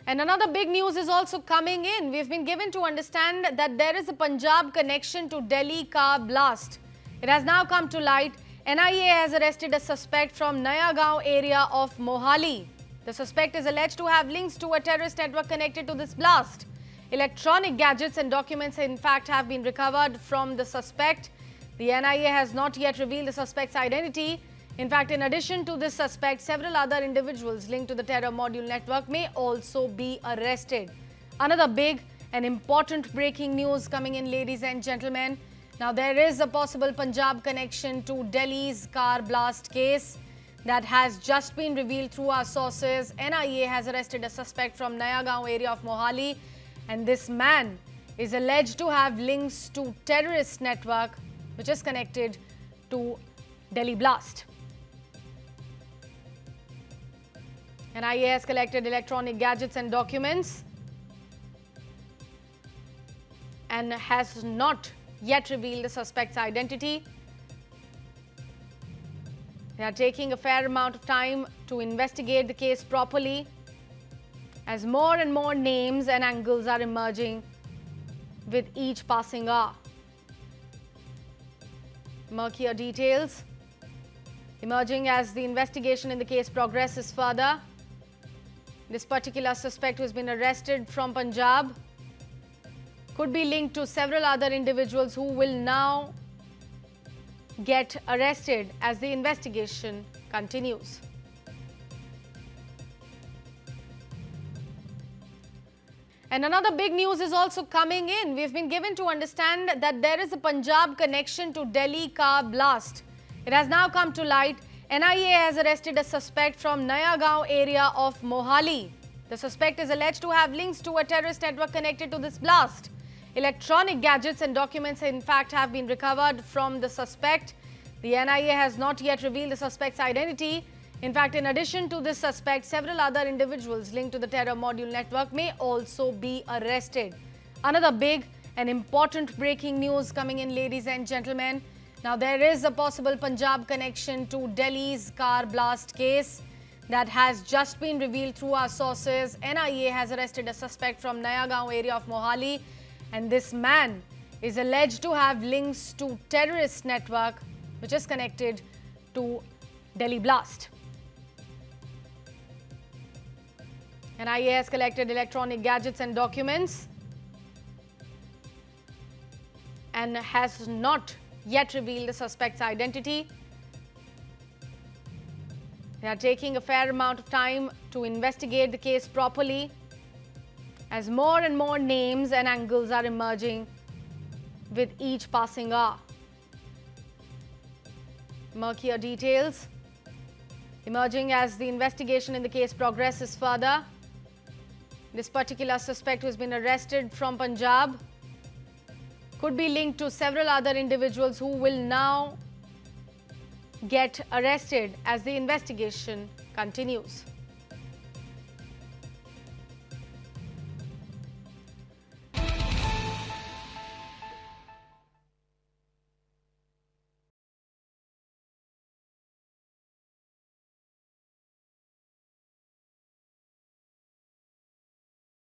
And another big news is also coming in. We've been given to understand that there is a Punjab connection to Delhi car blast. It has now come to light. NIA has arrested a suspect from Nayagaon area of Mohali. The suspect is alleged to have links to a terrorist network connected to this blast. Electronic gadgets and documents, in fact, have been recovered from the suspect. The NIA has not yet revealed the suspect's identity. In fact, in addition to this suspect, several other individuals linked to the terror module network may also be arrested. Another big and important breaking news coming in, ladies and gentlemen. Now, there is a possible Punjab connection to Delhi's car blast case that has just been revealed through our sources. NIA has arrested a suspect from Nayagaon area of Mohali, and this man is alleged to have links to terrorist network which is connected to Delhi blast. NIA has collected electronic gadgets and documents and has not yet revealed the suspect's identity. They are taking a fair amount of time to investigate the case properly as more and more names and angles are emerging with each passing hour. Murkier details emerging as the investigation in the case progresses further. This particular suspect who has been arrested from Punjab could be linked to several other individuals who will now get arrested as the investigation continues. And another big news is also coming in. We've been given to understand that there is a Punjab connection to Delhi car blast. It has now come to light. NIA has arrested a suspect from Nayagaon area of Mohali. The suspect is alleged to have links to a terrorist network connected to this blast. Electronic gadgets and documents, in fact, have been recovered from the suspect. The NIA has not yet revealed the suspect's identity. In fact, in addition to this suspect, several other individuals linked to the terror module network may also be arrested. Another big and important breaking news coming in, ladies and gentlemen. Now, there is a possible Punjab connection to Delhi's car blast case that has just been revealed through our sources. NIA has arrested a suspect from Nayagaon area of Mohali, and this man is alleged to have links to terrorist network which is connected to Delhi blast. NIA has collected electronic gadgets and documents and has not yet revealed the suspect's identity. They are taking a fair amount of time to investigate the case properly as more and more names and angles are emerging with each passing hour. Murkier details emerging as the investigation in the case progresses further. This particular suspect who has been arrested from Punjab could be linked to several other individuals who will now get arrested as the investigation continues.